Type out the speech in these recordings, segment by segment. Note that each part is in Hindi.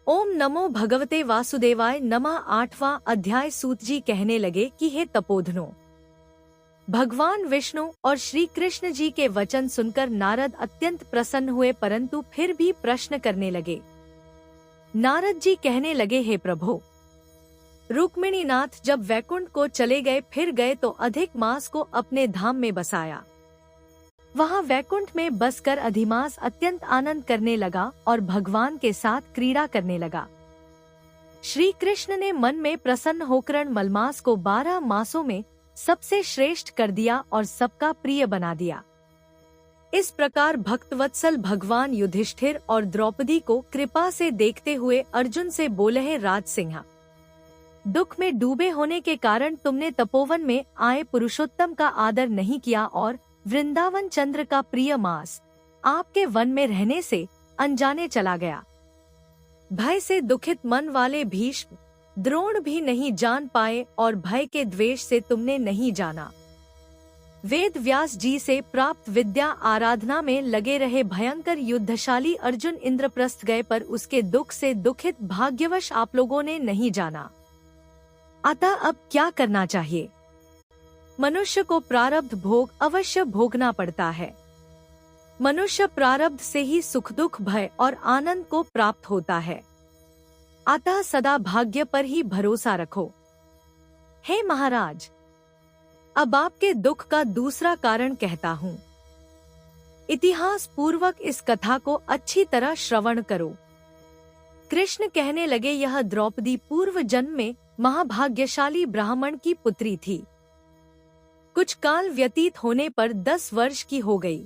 ओम नमो भगवते वासुदेवाय नमः। 8वां अध्याय। सूत जी कहने लगे कि हे तपोधनो, भगवान विष्णु और श्री कृष्ण जी के वचन सुनकर नारद अत्यंत प्रसन्न हुए, परंतु फिर भी प्रश्न करने लगे। नारद जी कहने लगे, हे प्रभो, रुक्मिणीनाथ जब वैकुंठ को चले गए, फिर गए तो अधिक मास को अपने धाम में बसाया। वहाँ वैकुंठ में बसकर अधिमास अत्यंत आनंद करने लगा और भगवान के साथ क्रीड़ा करने लगा। श्री कृष्ण ने मन में प्रसन्न होकर मलमास को 12 मासों में सबसे श्रेष्ठ कर दिया और सबका प्रिय बना दिया। इस प्रकार भक्तवत्सल भगवान युधिष्ठिर और द्रौपदी को कृपा से देखते हुए अर्जुन से बोले, हे राजसिंह, दुख में डूबे होने के कारण तुमने तपोवन में आए पुरुषोत्तम का आदर नहीं किया और वृंदावन चंद्र का प्रिय मास आपके वन में रहने से अनजाने चला गया। भय से दुखित मन वाले भीष्म द्रोण भी नहीं जान पाए और भय के द्वेष से तुमने नहीं जाना। वेद व्यास जी से प्राप्त विद्या आराधना में लगे रहे भयंकर युद्धशाली अर्जुन इंद्रप्रस्थ गए, पर उसके दुख से दुखित भाग्यवश आप लोगों ने नहीं जाना। अतः अब क्या करना चाहिए? मनुष्य को प्रारब्ध भोग अवश्य भोगना पड़ता है। मनुष्य प्रारब्ध से ही सुख दुख भय और आनंद को प्राप्त होता है। अतः सदा भाग्य पर ही भरोसा रखो। हे महाराज, अब आपके दुख का दूसरा कारण कहता हूँ। इतिहास पूर्वक इस कथा को अच्छी तरह श्रवण करो। कृष्ण कहने लगे, यह द्रौपदी पूर्व जन्म में महाभाग्यशाली ब्राह्मण की पुत्री थी। कुछ काल व्यतीत होने पर 10 वर्ष की हो गई।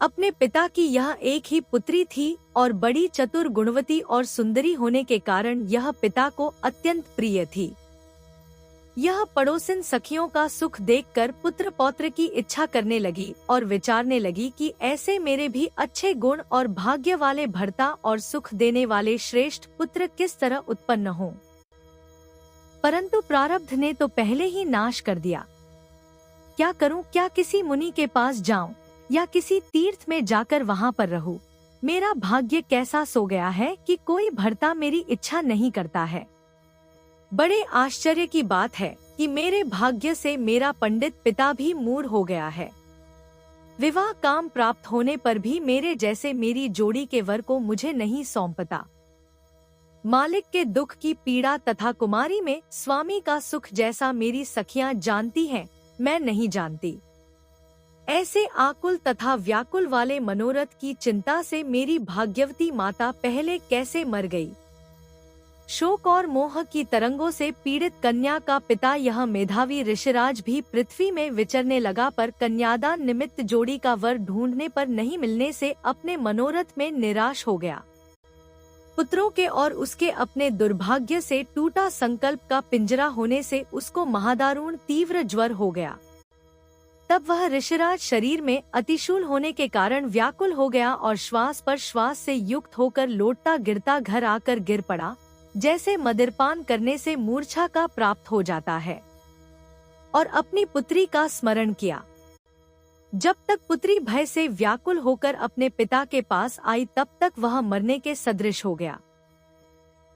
अपने पिता की यह एक ही पुत्री थी और बड़ी चतुर, गुणवती और सुंदरी होने के कारण यह पिता को अत्यंत प्रिय थी। यह पड़ोसिन सखियों का सुख देखकर पुत्र पौत्र की इच्छा करने लगी और विचारने लगी कि ऐसे मेरे भी अच्छे गुण और भाग्य वाले भर्ता और सुख देने वाले श्रेष्ठ पुत्र किस तरह उत्पन्न हों। परंतु प्रारब्ध ने तो पहले ही नाश कर दिया। क्या करूं? क्या किसी मुनि के पास जाऊं या किसी तीर्थ में जाकर वहां पर रहूं? मेरा भाग्य कैसा सो गया है कि कोई भर्ता मेरी इच्छा नहीं करता है। बड़े आश्चर्य की बात है कि मेरे भाग्य से मेरा पंडित पिता भी मूढ़ हो गया है। विवाह काम प्राप्त होने पर भी मेरे जैसे मेरी जोड़ी के वर को मुझे नहीं सौंपता। मालिक के दुख की पीड़ा तथा कुमारी में स्वामी का सुख जैसा मेरी सखियां जानती हैं, मैं नहीं जानती। ऐसे आकुल तथा व्याकुल वाले मनोरथ की चिंता से मेरी भाग्यवती माता पहले कैसे मर गई। शोक और मोह की तरंगों से पीड़ित कन्या का पिता यह मेधावी ऋषिराज भी पृथ्वी में विचरने लगा, पर कन्यादान निमित्त जोड़ी का वर ढूंढने पर नहीं मिलने से अपने मनोरथ में निराश हो गया। पुत्रों के और उसके अपने दुर्भाग्य से टूटा संकल्प का पिंजरा होने से उसको महादारुण तीव्र ज्वर हो गया। तब वह ऋषिराज शरीर में अतिशूल होने के कारण व्याकुल हो गया और श्वास पर श्वास से युक्त होकर लौटता गिरता घर आकर गिर पड़ा, जैसे मदिरपान करने से मूर्छा का प्राप्त हो जाता है, और अपनी पुत्री का स्मरण किया। जब तक पुत्री भय से व्याकुल होकर अपने पिता के पास आई, तब तक वह मरने के सदृश हो गया।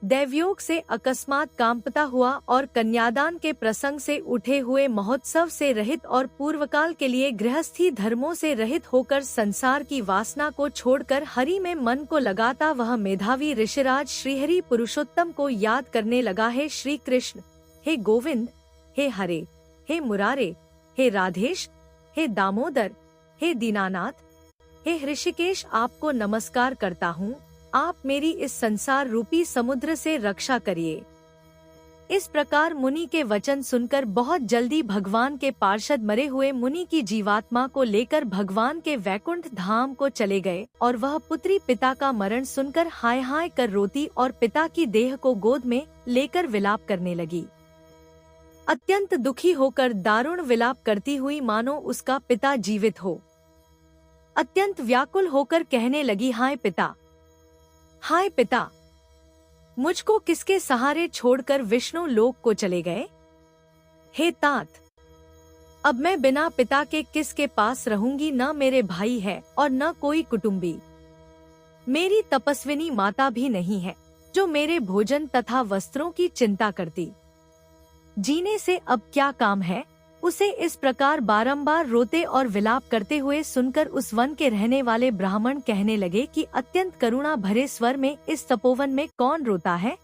दैवयोग से अकस्मात कांपता हुआ और कन्यादान के प्रसंग से उठे हुए महोत्सव से रहित और पूर्वकाल के लिए गृहस्थी धर्मों से रहित होकर संसार की वासना को छोड़कर हरि में मन को लगाता वह मेधावी ऋषिराज श्रीहरि पुरुषोत्तम को याद करने लगा। हे श्री कृष्ण, हे गोविंद, हे हरे, हे मुरारे, हे राधेश, हे दामोदर, हे दीनानाथ, हे ऋषिकेश, आपको नमस्कार करता हूँ। आप मेरी इस संसार रूपी समुद्र से रक्षा करिए। इस प्रकार मुनि के वचन सुनकर बहुत जल्दी भगवान के पार्षद मरे हुए मुनि की जीवात्मा को लेकर भगवान के वैकुंठ धाम को चले गए और वह पुत्री पिता का मरण सुनकर हाय हाय कर रोती और पिता की देह को गोद में लेकर विलाप करने लगी। अत्यंत दुखी होकर दारुण विलाप करती हुई मानो उसका पिता जीवित हो। अत्यंत व्याकुल होकर कहने लगी, हाय पिता, हाय पिता, मुझको किसके सहारे छोड़कर विष्णु लोक को चले गए? हे तात, अब मैं बिना पिता के किसके पास रहूंगी? न मेरे भाई है और न कोई कुटुंबी। मेरी तपस्विनी माता भी नहीं है जो मेरे भोजन तथा वस्त्रों की चिंता करती। जीने से अब क्या काम है। उसे इस प्रकार बारंबार रोते और विलाप करते हुए सुनकर उस वन के रहने वाले ब्राह्मण कहने लगे कि अत्यंत करुणा भरे स्वर में इस तपोवन में कौन रोता है।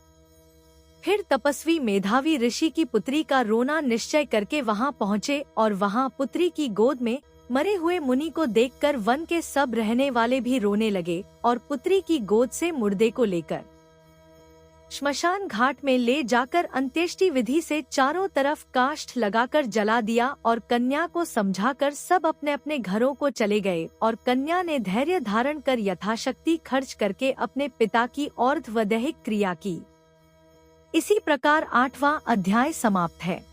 फिर तपस्वी मेधावी ऋषि की पुत्री का रोना निश्चय करके वहां पहुँचे और वहां पुत्री की गोद में मरे हुए मुनि को देखकर वन के सब रहने वाले भी रोने लगे और पुत्री की गोद से मुर्दे को लेकर श्मशान घाट में ले जाकर अंत्येष्टि विधि से चारों तरफ काष्ठ लगाकर जला दिया और कन्या को समझाकर सब अपने अपने घरों को चले गए और कन्या ने धैर्य धारण कर यथाशक्ति खर्च करके अपने पिता की और्ध्वदैहिक क्रिया की। इसी प्रकार 8वां अध्याय समाप्त है।